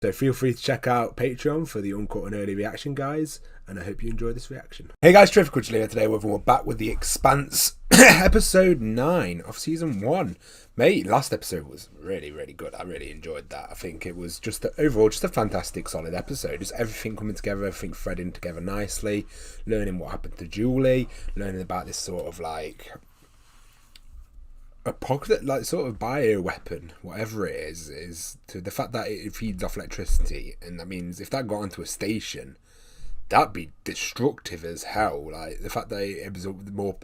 So feel free to check out Patreon for the uncut and early reaction, guys, and I hope you enjoy this reaction. Hey guys, Terrific here today. We're back with the Expanse episode 9 of season 1. Mate, last episode was really, really good. I really enjoyed that. I think it was just overall just a fantastic, solid episode. Just everything coming together, everything threading together nicely, learning what happened to Julie, learning about this sort of like apocalypse, like sort of bioweapon, whatever it is to the fact that it feeds off electricity, and that means if that got onto a station, that'd be destructive as hell. Like the fact that it absorbs, the more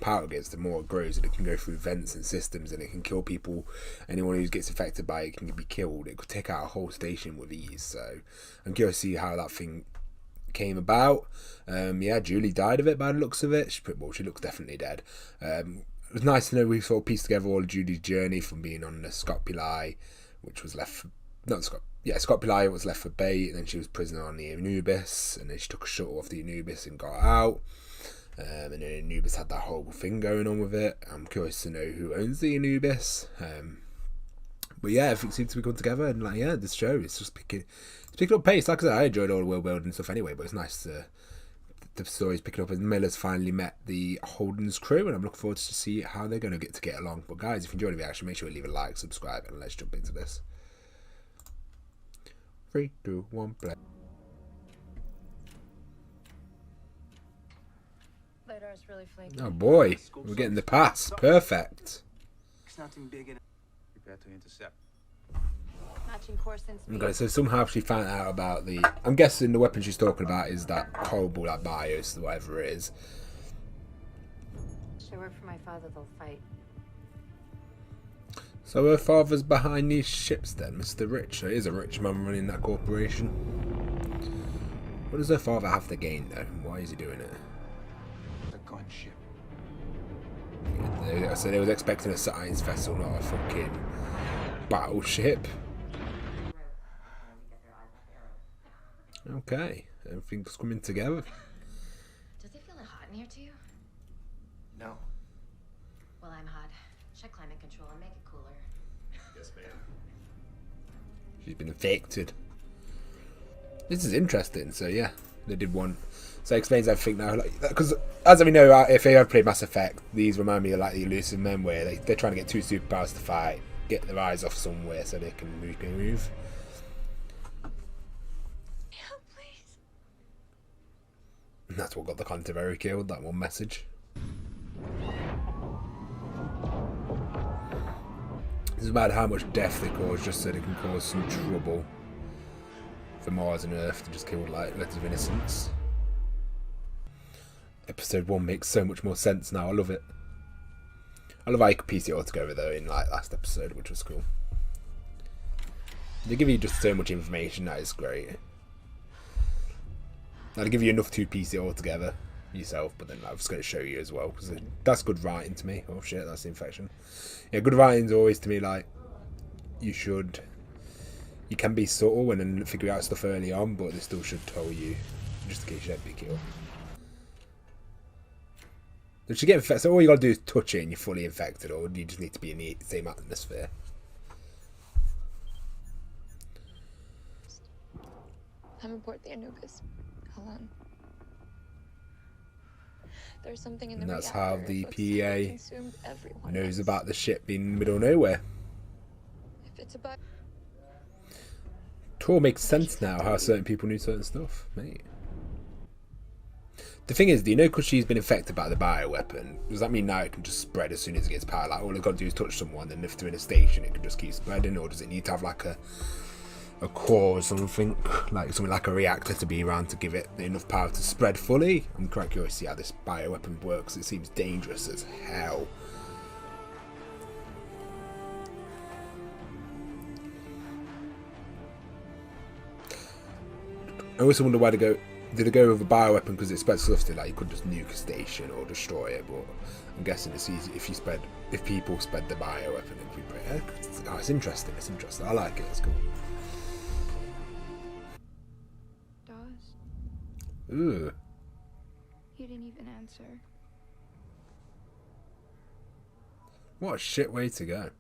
power it gets, the more it grows, and it can go through vents and systems, and it can kill people. Anyone who gets affected by it can be killed. It could take out a whole station with ease. So I'm curious to see how that thing came about. Yeah, Julie died of it by the looks of it. She looks definitely dead. It was nice to know we sort of pieced together all of Julie's journey from being on the Scopuli, which was left for, Scopuli was left for bait, and then she was prisoner on the Anubis, and then she took a shuttle off the Anubis and got out, and then Anubis had that horrible thing going on with it. I'm curious to know who owns the Anubis, but yeah, everything seems to be coming together, and like, yeah, this show is just picking up pace. Like I said, I enjoyed all the world building stuff anyway, but it's nice to the story's picking up, and Miller's finally met the Holden's crew, and I'm looking forward to see how they're going to get along. But guys, if you enjoyed the reaction, make sure you leave a like, subscribe, and let's jump into this. 3, 2, 1, play. Really flaky. Oh boy, we're getting the pass. Perfect. It's nothing big enough. Prepare to intercept. Okay, so somehow she found out about the... I'm guessing the weapon she's talking about is that horrible, like, BIOS, whatever it is. Should I work for my father, they'll fight. So her father's behind these ships then, Mr. Rich. So he is a rich man running that corporation. What does her father have to gain, though? Why is he doing it? A gunship. Yeah, so they was expecting a science vessel, not a fucking battleship. Okay, everything's coming together. Does it feel hot in here to you? No. Well, I'm hot. Check climate control and make it cooler. Yes, ma'am. She's been infected. This is interesting. So yeah, they did one. So it explains everything now. Like, because as we know, if you have played Mass Effect, these remind me of like the Elusive Men, where they're trying to get two superpowers to fight, get their eyes off somewhere so they can move. And that's what got the Canterbury killed, that one message. This is about how much death they cause just so they can cause some trouble for Mars and Earth to just kill like lots of innocents. Episode 1 makes so much more sense now, I love it. I love how you could piece it all together though in like last episode, which was cool. They give you just so much information, that is great. I'll give you enough to piece it all together yourself, but then I'm just going to show you as well, because that's good writing to me. Oh shit, that's the infection. Yeah, good writing's always to me like you can be subtle and then figure out stuff early on, but they still should tell you just in case you don't be killed. If you get infected, so all you got to do is touch it and you're fully infected, or you just need to be in the same atmosphere. I'm aboard the Anubis. Hold on. There's something in the And that's reactor. how the PEA knows else. about the ship being in the middle of nowhere. If it's about It all makes sense now how certain people knew certain stuff, mate. The thing is, do you know, because she's been infected by the bioweapon, does that mean now it can just spread as soon as it gets power? Like all it's got to do is touch someone, and if they're in a station, it can just keep spreading, or does it need to have like a core or something, like a reactor to be around to give it enough power to spread fully? I'm quite curious to see how this bioweapon works. It seems dangerous as hell. I also wonder why they go. Did they go with a bioweapon because it spreads stuff to, like, you could just nuke a station or destroy it? But I'm guessing it's easy if people spread the bioweapon. It's interesting. It's interesting. I like it. It's cool. Dawes, Ooh. you didn't even answer. What a shit way to go.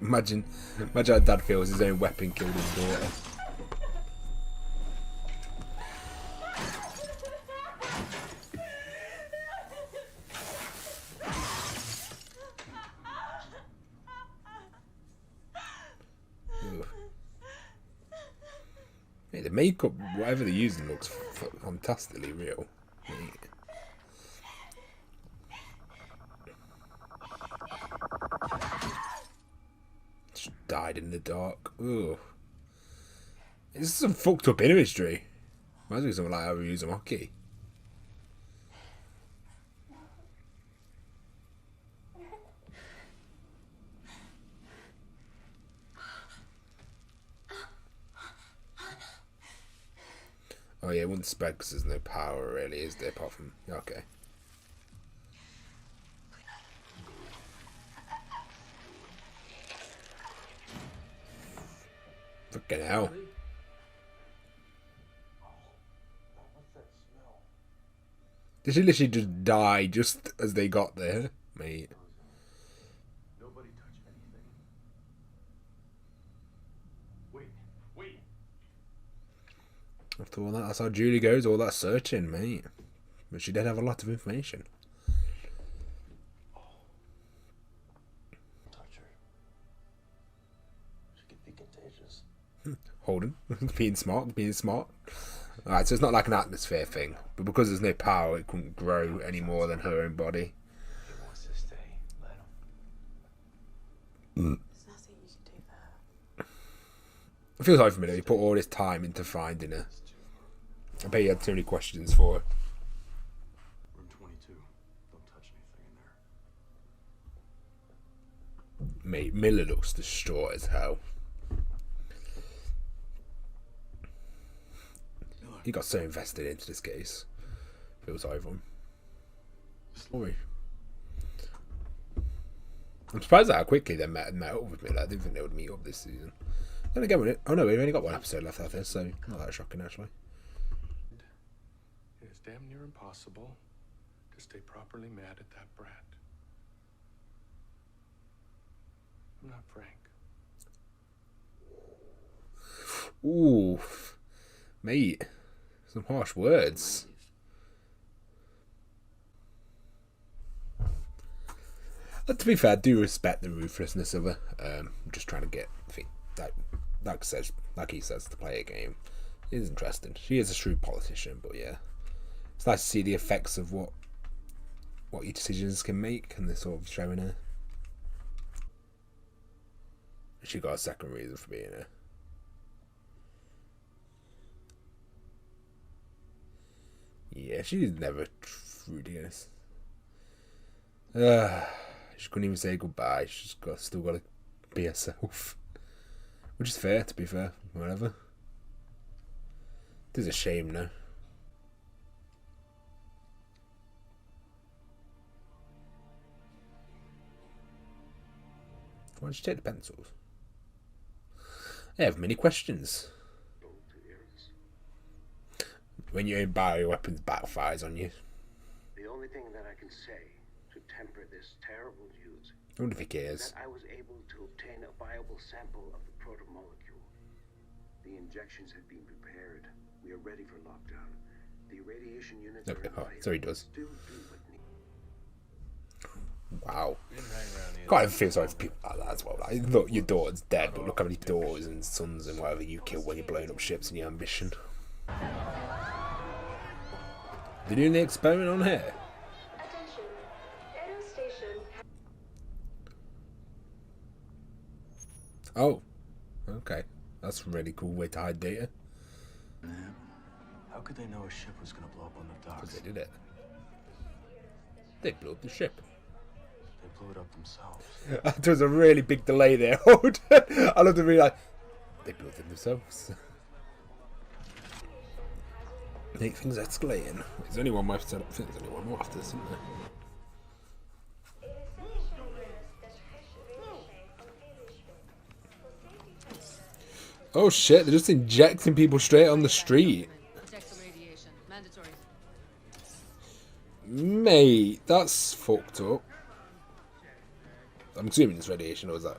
Imagine how Dad feels his own weapon killed his daughter. Ugh. Hey, the makeup, whatever they're using, looks fantastically real. Mate. Just died in the dark. Ugh. This is some fucked up imagery. Might as well be something like how we use a hockey. Oh yeah, it wouldn't spread because there's no power really, is there, apart from... Okay. Fucking hell. Did she literally just die just as they got there, mate? Nobody touch anything. Wait. After all that, that's how Julie goes, all that searching, mate. But she did have a lot of information. Touch her. She could be contagious. Holden, being smart. Alright, so it's not like an atmosphere thing, but because there's no power, it couldn't grow any more than her own body. He wants to stay. Let him. There's nothing you can do for her. It feels like for me though, he put all this time into finding her. I bet he had so many questions for her. Room 22. Don't touch anything in there. Mate, Miller looks distraught as hell. He got so invested into this case. Feels over him. Story. I'm surprised at how quickly they met up with Miller. I didn't think they would meet up this season. Then again, we've only got one episode left after this, so not that shocking actually. It is damn near impossible to stay properly mad at that brat. I'm not Frank. Ooh, mate. Some harsh words. To be fair, I do respect the ruthlessness of her. I'm just trying to get, like he says, to play a game. It is interesting. She is a shrewd politician, but yeah, it's nice to see the effects of what your decisions can make, and they're sort of showing her. She got a second reason for being here. Yeah, she's never truly honest. She couldn't even say goodbye. She's still got to be herself, which is fair. To be fair, whatever. It is a shame, no. Why did you take the pencils? I have many questions. When your own bioweapons backfires on you. The only thing that I can say to temper this terrible news I wonder if he is cares. that I was able to obtain a viable sample of the protomolecule. The injections have been prepared. We are ready for lockdown. The irradiation units Okay, are so he does. Still do what need. Wow. God, I feel sorry for people like that as well. Like, look, your daughter's dead, but look how many daughters and sons and whatever you kill when you're blowing up ships in your ambition. They're doing the experiment on here. Attention. Aero station. Oh, okay. That's a really cool way to hide data. How could they know a ship was going to blow up on the Because docks? they did it. They blew up the ship. They blew it up themselves. There was a really big delay there. I love to realize they blew it themselves. Make things escalating. There's only one more episode. I think there's only one more after this, isn't there? Oh shit, they're just injecting people straight on the street. Check some radiation. Mandatory. Mate, that's fucked up. I'm assuming it's radiation, or is that...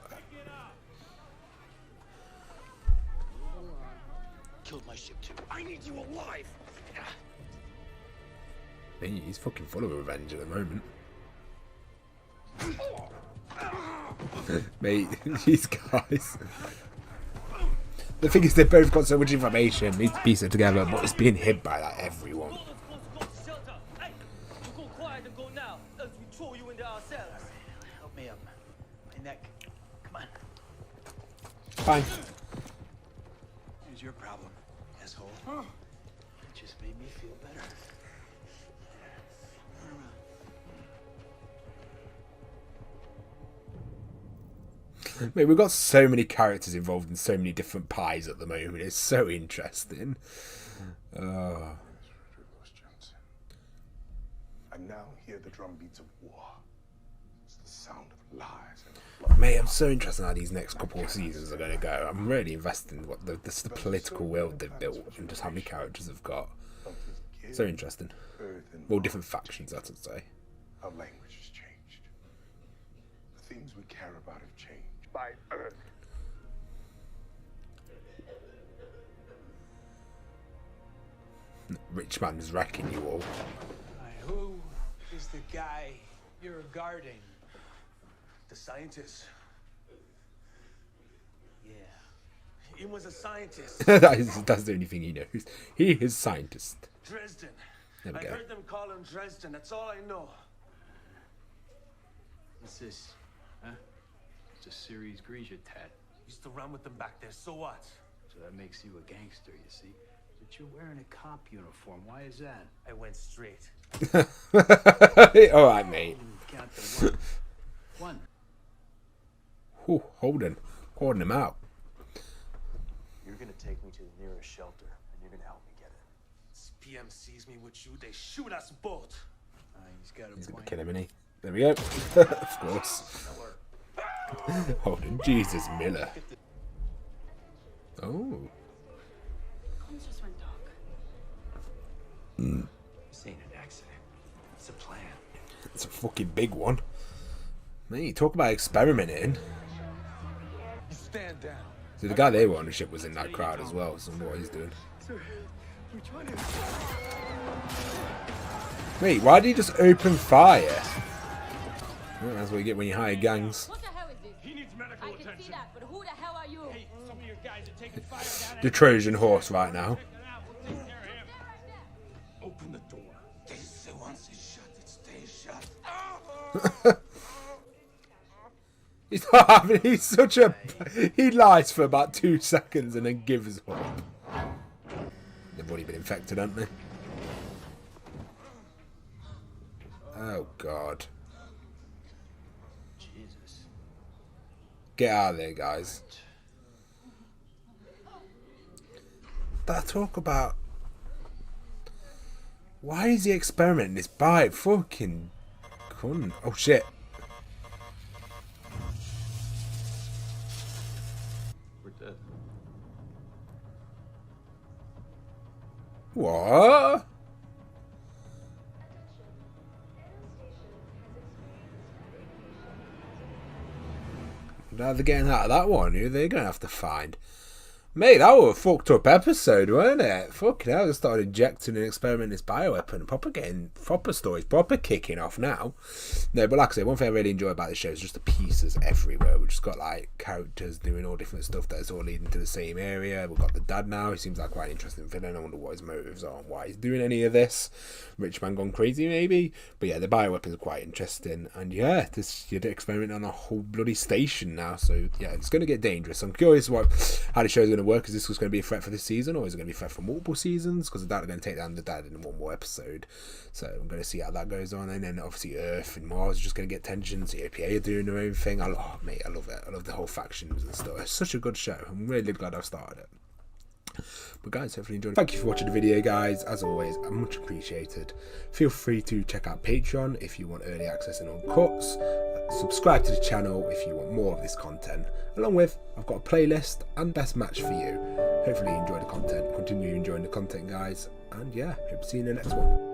killed my ship too. I need you alive. He's fucking full of revenge at the moment. Mate, these guys. The thing is, they've both got so much information, need to piece it together, but it's being hid by like everyone. Help me up. My neck. Come on. Fine. Here's your problem, asshole. It just made me feel better. Mate, we've got so many characters involved in so many different pies at the moment. It's so interesting. I now hear the drum beats of war. It's the sound of lies and blood. Mate, I'm so interested in how these next couple of seasons are going to go. I'm really invested in what the political world they've built and just how many characters they've got. So interesting. All different factions, I should say. Our language has changed. The things we care about have changed. By Earth. Rich man is wrecking you all. Who is the guy you're guarding? The scientist. Yeah. He was a scientist. That's the only thing he knows. He is scientist. Dresden. There we I go. heard them call him Dresden. That's all I know. What's this? Huh? It's a Series Grisha tat. Used to run with them back there. So what? So that makes you a gangster, you see? But you're wearing a cop uniform. Why is that? I went straight. Alright, mate. Count the one. Ooh, holding him out. You're gonna take me to the nearest shelter, and you're gonna help me get it. This PM sees me with you, they shoot us both. He's got a He's gonna point. kill him, innit? There we go. Of course. Holding Jesus Miller. Oh. Comms just went dark. This ain't an accident. It's a plan. It's a fucking big one. Mate, talk about experimenting. You stand down. So the guy they were on the ship was in that crowd as well, so I wonder what he's doing. We're trying to... Wait, why did he just open fire? Well, that's what you get when you hire gangs. What the hell is this? He needs medical I can see that, but who the hell are you? Some of your guys are taking fire down The Trojan horse right now. open the door. They say once it's shut, it stays shut. He's not having, he's such a... He lies for about 2 seconds and then gives up. They've already been infected, haven't they? Oh, God. Jesus. Get out of there, guys. That talk about... Why is he experimenting this bike? Fucking cunt. Oh, shit. We're dead. What? Now they're getting out of that one. Who they're going to have to find? Mate, that was a fucked up episode, wasn't it? Fucking hell, they started injecting and experimenting this bioweapon. Proper getting, proper stories, proper kicking off now. No, but like I say, one thing I really enjoy about this show is just the pieces everywhere. We've just got like characters doing all different stuff that's all leading to the same area. We've got the dad now. He seems like quite an interesting villain. I wonder what his motives are and why he's doing any of this. Rich man gone crazy, maybe. But yeah, the bioweapons are quite interesting. And yeah, you're experimenting on a whole bloody station now. So yeah, it's going to get dangerous. I'm curious how the show's going to work. Is this was going to be a threat for this season, or is it going to be a threat for multiple seasons? Because the dad are going to take down the dad in one more episode. So I'm going to see how that goes on. And then obviously Earth and Mars are just going to get tensions. The APA are doing their own thing. Oh mate, I love it. I love the whole factions and stuff. It's such a good show. I'm really glad I've started it. But guys, hopefully you enjoyed it. Thank you for watching the video, guys. As always, I'm much appreciated. Feel free to check out Patreon if you want early access and uncuts. Subscribe to the channel if you want more of this content. Along with, I've got a playlist and best match for you. Hopefully you enjoy the content. Continue enjoying the content, guys. And yeah, hope to see you in the next one.